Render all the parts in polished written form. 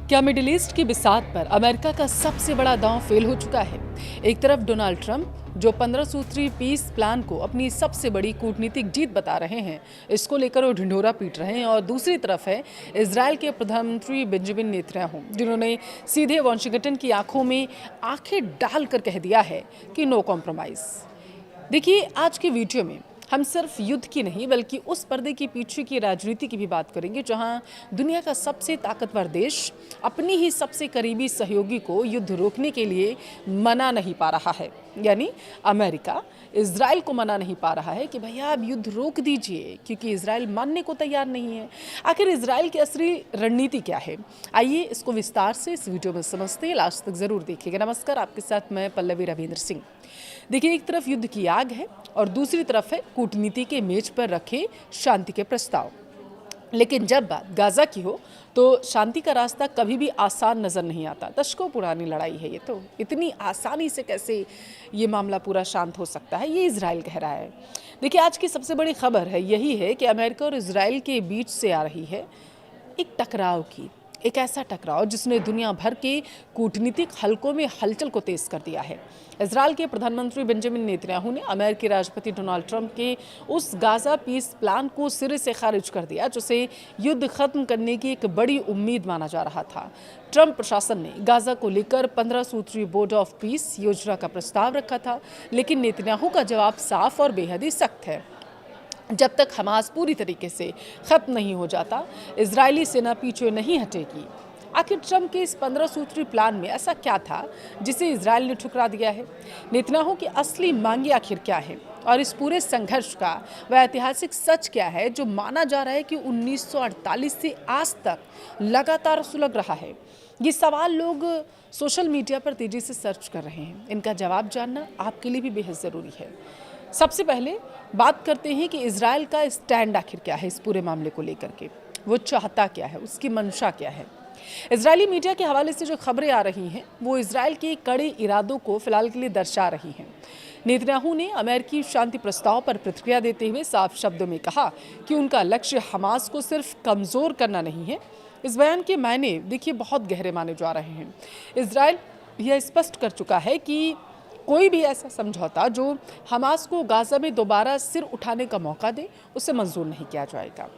क्या middle east की बिसात पर अमेरिका का सबसे बड़ा दांव फेल हो चुका है? एक तरफ डोनाल्ड ट्रंप जो 15 सूत्री पीस प्लान को अपनी सबसे बड़ी कूटनीतिक जीत बता रहे हैं, इसको लेकर वो ढिंढोरा पीट रहे हैं, और दूसरी तरफ है इजरायल के प्रधानमंत्री बेंजामिन नेतन्याहू, जिन्होंने सीधे वॉशिंगटन की आंखों में आंखें डालकर कह दिया है कि नो कॉम्प्रोमाइज। देखिए, आज के वीडियो में हम सिर्फ युद्ध की नहीं बल्कि उस पर्दे के पीछे की राजनीति की भी बात करेंगे, जहां दुनिया का सबसे ताकतवर देश अपनी ही सबसे करीबी सहयोगी को युद्ध रोकने के लिए मना नहीं पा रहा है। यानी अमेरिका इजराइल को मना नहीं पा रहा है कि भैया आप युद्ध रोक दीजिए, क्योंकि इजराइल मानने को तैयार नहीं है। आखिर इजराइल की असली रणनीति क्या है? आइए इसको विस्तार से इस वीडियो में समझते हैं। लास्ट तक जरूर देखिएगा। नमस्कार, आपके साथ मैं पल्लवी रविंद्र सिंह। देखिए, एक तरफ युद्ध की आग है और दूसरी तरफ है कूटनीति के मेज पर रखे शांति के प्रस्ताव। लेकिन जब बात गाजा की हो तो शांति का रास्ता कभी भी आसान नजर नहीं आता। दशकों पुरानी लड़ाई है ये, तो इतनी आसानी से कैसे ये मामला पूरा शांत हो सकता है, ये इजराइल कह रहा है। देखिए, आज की सबसे बड़ी खबर है यही है कि अमेरिका और इजराइल के बीच से आ रही है एक टकराव की, एक ऐसा टकराव जिसने दुनिया भर के कूटनीतिक हलकों में हलचल को तेज कर दिया है। इजराइल के प्रधानमंत्री बेंजामिन नेतन्याहू ने अमेरिकी राष्ट्रपति डोनाल्ड ट्रंप के उस गाजा पीस प्लान को सिरे से खारिज कर दिया, जिसे युद्ध खत्म करने की एक बड़ी उम्मीद माना जा रहा था। ट्रंप प्रशासन ने गाजा को लेकर 15 सूत्री बोर्ड ऑफ पीस योजना का प्रस्ताव रखा था, लेकिन नेतन्याहू का जवाब साफ और बेहद ही सख्त है। जब तक हमास पूरी तरीके से खत्म नहीं हो जाता, इजरायली सेना पीछे नहीं हटेगी। आखिर ट्रंप के इस 15 सूत्री प्लान में ऐसा क्या था जिसे इजराइल ने ठुकरा दिया है? नेतन्याहू की असली मांगे आखिर क्या है, और इस पूरे संघर्ष का वह ऐतिहासिक सच क्या है जो माना जा रहा है कि 1948 से आज तक लगातार सुलग रहा है? ये सवाल लोग सोशल मीडिया पर तेजी से सर्च कर रहे हैं। इनका जवाब जानना आपके लिए भी बेहद ज़रूरी है। सबसे पहले बात करते हैं कि इजराइल का स्टैंड आखिर क्या है इस पूरे मामले को लेकर के। वो चाहता क्या है, उसकी मंशा क्या है? इजरायली मीडिया के हवाले से जो खबरें आ रही हैं वो इजराइल के कड़े इरादों को फिलहाल के लिए दर्शा रही हैं। नेतन्याहू ने अमेरिकी शांति प्रस्ताव पर प्रतिक्रिया देते हुए साफ शब्दों में कहा कि उनका लक्ष्य हमास को सिर्फ कमज़ोर करना नहीं है। इस बयान के मायने देखिए बहुत गहरे माने जा रहे हैं। इजराइल यह स्पष्ट कर चुका है कि कोई भी ऐसा समझौता जो हमास को गाजा में दोबारा सिर उठाने का मौका दे, उसे मंजूर नहीं किया जाएगा।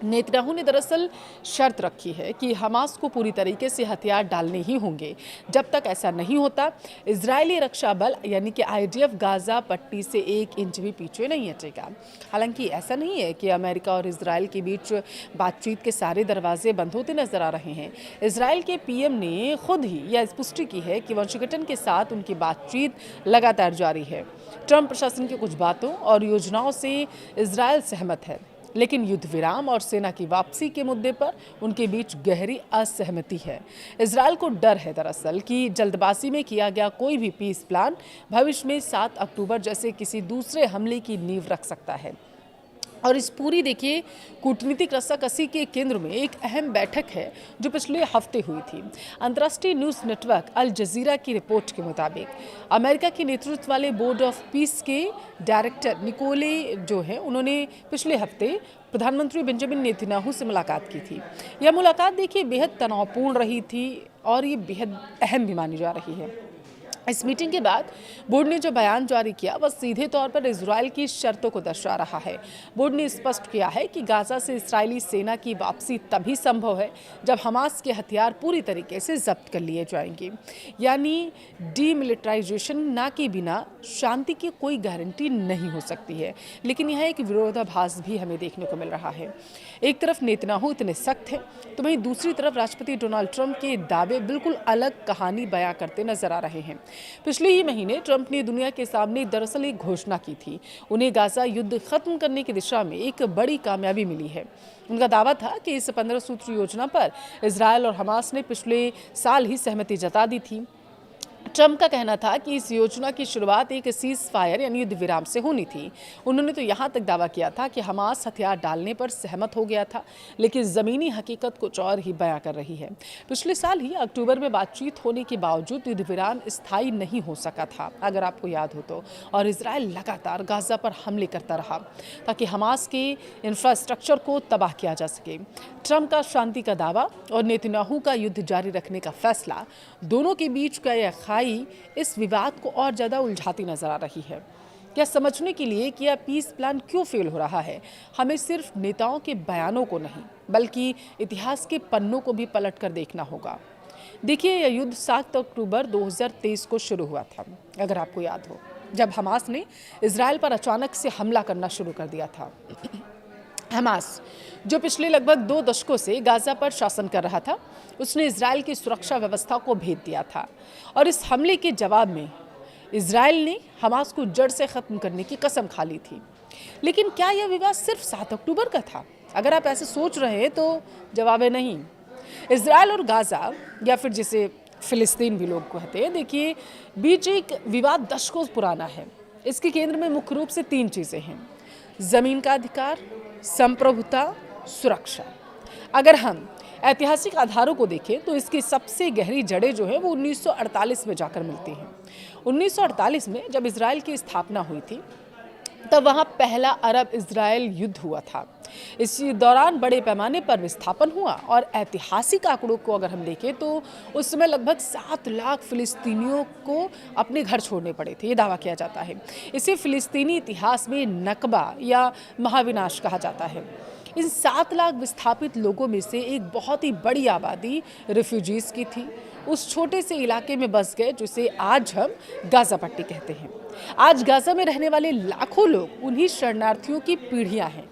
नेतन्याहू ने दरअसल शर्त रखी है कि हमास को पूरी तरीके से हथियार डालने ही होंगे। जब तक ऐसा नहीं होता, इजरायली रक्षा बल यानी कि आईडीएफ गाजा पट्टी से 1 इंच भी पीछे नहीं हटेगा। हालांकि ऐसा नहीं है कि अमेरिका और इजराइल के बीच बातचीत के सारे दरवाजे बंद होते नजर आ रहे हैं। इजराइल के पीएम ने खुद ही यह पुष्टि की है कि वॉशिंगटन के साथ उनकी बातचीत लगातार जारी है। ट्रंप प्रशासन की कुछ बातों और योजनाओं से इजराइल सहमत है, लेकिन युद्ध विराम और सेना की वापसी के मुद्दे पर उनके बीच गहरी असहमति है। इजराइल को डर है दरअसल कि जल्दबाजी में किया गया कोई भी पीस प्लान भविष्य में 7 अक्टूबर जैसे किसी दूसरे हमले की नींव रख सकता है। और इस पूरी देखिए कूटनीतिक रस्साकसी के केंद्र में एक अहम बैठक है जो पिछले हफ्ते हुई थी। अंतर्राष्ट्रीय न्यूज़ नेटवर्क अल जजीरा की रिपोर्ट के मुताबिक अमेरिका के नेतृत्व वाले बोर्ड ऑफ पीस के डायरेक्टर निकोले जो है, उन्होंने पिछले हफ्ते प्रधानमंत्री बेंजामिन नेतन्याहू से मुलाकात की थी। यह मुलाकात देखिए बेहद तनावपूर्ण रही थी और ये बेहद अहम भी मानी जा रही है। इस मीटिंग के बाद बोर्ड ने जो बयान जारी किया वह सीधे तौर पर इजराइल की शर्तों को दर्शा रहा है। बोर्ड ने स्पष्ट किया है कि गाजा से इजरायली सेना की वापसी तभी संभव है जब हमास के हथियार पूरी तरीके से जब्त कर लिए जाएंगे। यानी डीमिलिटराइजेशन ना के बिना शांति की कोई गारंटी नहीं हो सकती है। लेकिन यह एक विरोधाभास भी हमें देखने को मिल रहा है। एक तरफ नेतन्याहू इतने सख्त है तो वहीं दूसरी तरफ राष्ट्रपति डोनाल्ड ट्रंप के दावे बिल्कुल अलग कहानी बयां करते नजर आ रहे हैं। पिछले ही महीने ट्रंप ने दुनिया के सामने दरअसल एक घोषणा की थी। उन्हें गाजा युद्ध खत्म करने की दिशा में एक बड़ी कामयाबी मिली है। उनका दावा था कि इस 15 सूत्री योजना पर इजराइल और हमास ने पिछले साल ही सहमति जता दी थी। ट्रंप का कहना था कि इस योजना की शुरुआत एक सीज फायर यानी युद्ध विराम से होनी थी। उन्होंने तो यहाँ तक दावा किया था कि हमास हथियार डालने पर सहमत हो गया था, लेकिन ज़मीनी हकीकत कुछ और ही बयां कर रही है। पिछले साल ही अक्टूबर में बातचीत होने के बावजूद युद्ध विराम स्थायी नहीं हो सका था, अगर आपको याद हो तो, और इजराइल लगातार गाजा पर हमले करता रहा ताकि हमास के इंफ्रास्ट्रक्चर को तबाह किया जा सके। ट्रंप का शांति का दावा और नेतन्याहू का युद्ध जारी रखने का फैसला, दोनों के बीच का यह खाई इस विवाद को और ज़्यादा उलझाती नजर आ रही है। यह समझने के लिए कि यह पीस प्लान क्यों फेल हो रहा है, हमें सिर्फ नेताओं के बयानों को नहीं बल्कि इतिहास के पन्नों को भी पलट कर देखना होगा। देखिए, यह युद्ध 7 अक्टूबर 2023 को शुरू हुआ था, अगर आपको याद हो, जब हमास ने इजराइल पर अचानक से हमला करना शुरू कर दिया था। हमास, जो पिछले लगभग 2 दशकों से गाजा पर शासन कर रहा था, उसने इजराइल की सुरक्षा व्यवस्था को भेद दिया था और इस हमले के जवाब में इजराइल ने हमास को जड़ से खत्म करने की कसम खा ली थी। लेकिन क्या यह विवाद सिर्फ 7 अक्टूबर का था? अगर आप ऐसे सोच रहे हैं तो जवाब है नहीं। इजराइल और गाजा, या फिर जिसे फिलिस्तीन भी लोग कहते हैं, देखिए, बीच एक विवाद दशकों पुराना है। इसके केंद्र में मुख्य रूप से 3 चीज़ें हैं: जमीन का अधिकार, संप्रभुता, सुरक्षा। अगर हम ऐतिहासिक आधारों को देखें तो इसकी सबसे गहरी जड़ें जो है वो 1948 में जाकर मिलती हैं। 1948 में जब इजराइल की स्थापना हुई थी, तब वहाँ पहला अरब इजराइल युद्ध हुआ था। इस दौरान बड़े पैमाने पर विस्थापन हुआ और ऐतिहासिक आंकड़ों को अगर हम देखें तो उस समय लगभग 7 लाख फिलिस्तीनियों को अपने घर छोड़ने पड़े थे, ये दावा किया जाता है। इसे फिलिस्तीनी इतिहास में नकबा या महाविनाश कहा जाता है। इन 7 लाख विस्थापित लोगों में से एक बहुत ही बड़ी आबादी रिफ्यूजीज की थी। उस छोटे से इलाके में बस गए जिसे आज हम गाजा पट्टी कहते हैं। आज गाजा में रहने वाले लाखों लोग उन्हीं शरणार्थियों की पीढ़ियां हैं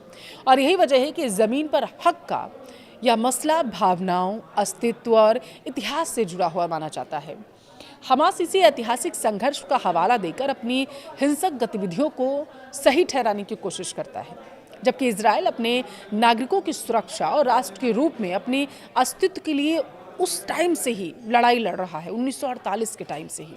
और यही वजह है कि ज़मीन पर हक का यह मसला भावनाओं, अस्तित्व और इतिहास से जुड़ा हुआ माना जाता है। हमास इसी ऐतिहासिक संघर्ष का हवाला देकर अपनी हिंसक गतिविधियों को सही ठहराने की कोशिश करता है, जबकि इजराइल अपने नागरिकों की सुरक्षा और राष्ट्र के रूप में अपने अस्तित्व के लिए उस टाइम से ही लड़ाई लड़ रहा है, 1948 के टाइम से ही।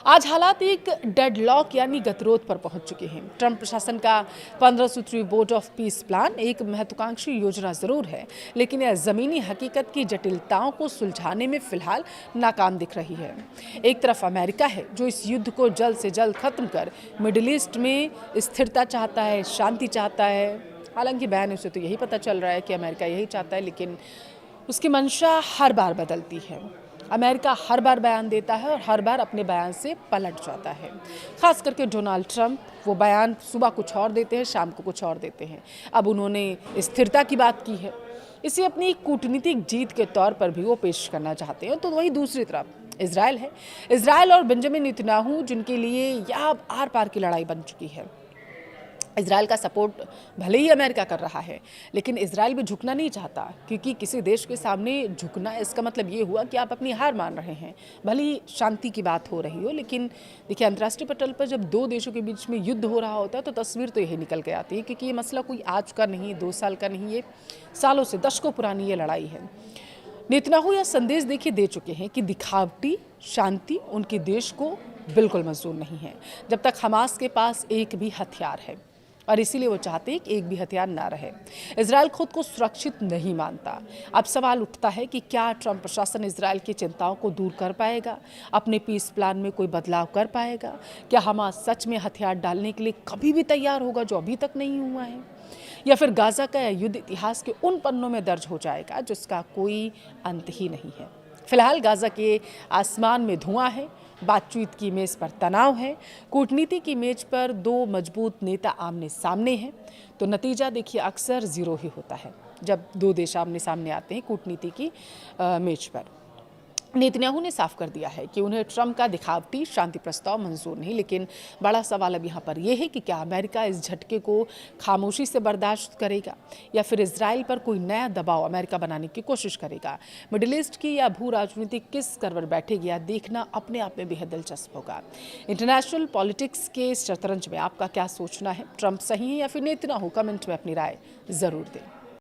आज हालात एक डेडलॉक यानी गतिरोध पर पहुंच चुके हैं। ट्रंप प्रशासन का 15 सूत्री बोर्ड ऑफ पीस प्लान एक महत्वाकांक्षी योजना जरूर है, लेकिन यह जमीनी हकीकत की जटिलताओं को सुलझाने में फिलहाल नाकाम दिख रही है। एक तरफ अमेरिका है जो इस युद्ध को जल्द से जल्द खत्म कर मिडिल ईस्ट में स्थिरता चाहता है, शांति चाहता है। हालांकि बयान से तो यही पता चल रहा है कि अमेरिका यही चाहता है, लेकिन उसकी मंशा हर बार बदलती है। अमेरिका हर बार बयान देता है और हर बार अपने बयान से पलट जाता है। खास करके डोनाल्ड ट्रंप, वो बयान सुबह कुछ और देते हैं, शाम को कुछ और देते हैं। अब उन्होंने स्थिरता की बात की है, इसे अपनी कूटनीतिक जीत के तौर पर भी वो पेश करना चाहते हैं। तो वहीं दूसरी तरफ इजराइल है। इजराइल और बेंजामिन नेतन्याहू, जिनके लिए यह आर पार की लड़ाई बन चुकी है। इजराइल का सपोर्ट भले ही अमेरिका कर रहा है, लेकिन इजराइल भी झुकना नहीं चाहता, क्योंकि किसी देश के सामने झुकना इसका मतलब ये हुआ कि आप अपनी हार मान रहे हैं। भले ही शांति की बात हो रही हो, लेकिन देखिए, अंतर्राष्ट्रीय पटल पर जब 2 देशों के बीच में युद्ध हो रहा होता है तो तस्वीर तो यही निकल के आती है, क्योंकि ये मसला कोई आज का नहीं, 2 साल का नहीं, ये सालों से, दशकों पुरानी ये लड़ाई है। नेतन्याहू यह संदेश देखिए दे चुके हैं कि दिखावटी शांति उनके देश को बिल्कुल मंजूर नहीं है, जब तक हमास के पास एक भी हथियार है, और इसीलिए वो चाहते हैं कि एक भी हथियार ना रहे। इजराइल खुद को सुरक्षित नहीं मानता। अब सवाल उठता है कि क्या ट्रंप प्रशासन इजराइल की चिंताओं को दूर कर पाएगा, अपने पीस प्लान में कोई बदलाव कर पाएगा? क्या हमास सच में हथियार डालने के लिए कभी भी तैयार होगा, जो अभी तक नहीं हुआ है? या फिर गाजा का युद्ध इतिहास के उन पन्नों में दर्ज हो जाएगा जिसका कोई अंत ही नहीं है? फिलहाल गाजा के आसमान में धुआं है, बातचीत की मेज पर तनाव है, कूटनीति की मेज पर 2 मजबूत नेता आमने सामने हैं। तो नतीजा देखिए अक्सर 0 ही होता है जब 2 देश आमने सामने आते हैं कूटनीति की मेज पर। नेतन्याहू ने साफ कर दिया है कि उन्हें ट्रंप का दिखावटी शांति प्रस्ताव मंजूर नहीं, लेकिन बड़ा सवाल अब यहाँ पर यह है कि क्या अमेरिका इस झटके को खामोशी से बर्दाश्त करेगा या फिर इजराइल पर कोई नया दबाव अमेरिका बनाने की कोशिश करेगा? मिडिल ईस्ट की या भू राजनीति किस करवट बैठेगी, यह देखना अपने आप में बेहद दिलचस्प होगा। इंटरनेशनल पॉलिटिक्स के इस शतरंज में आपका क्या सोचना है? ट्रंप सही है या फिर नेतन्याहू? कमेंट में अपनी राय जरूर दें।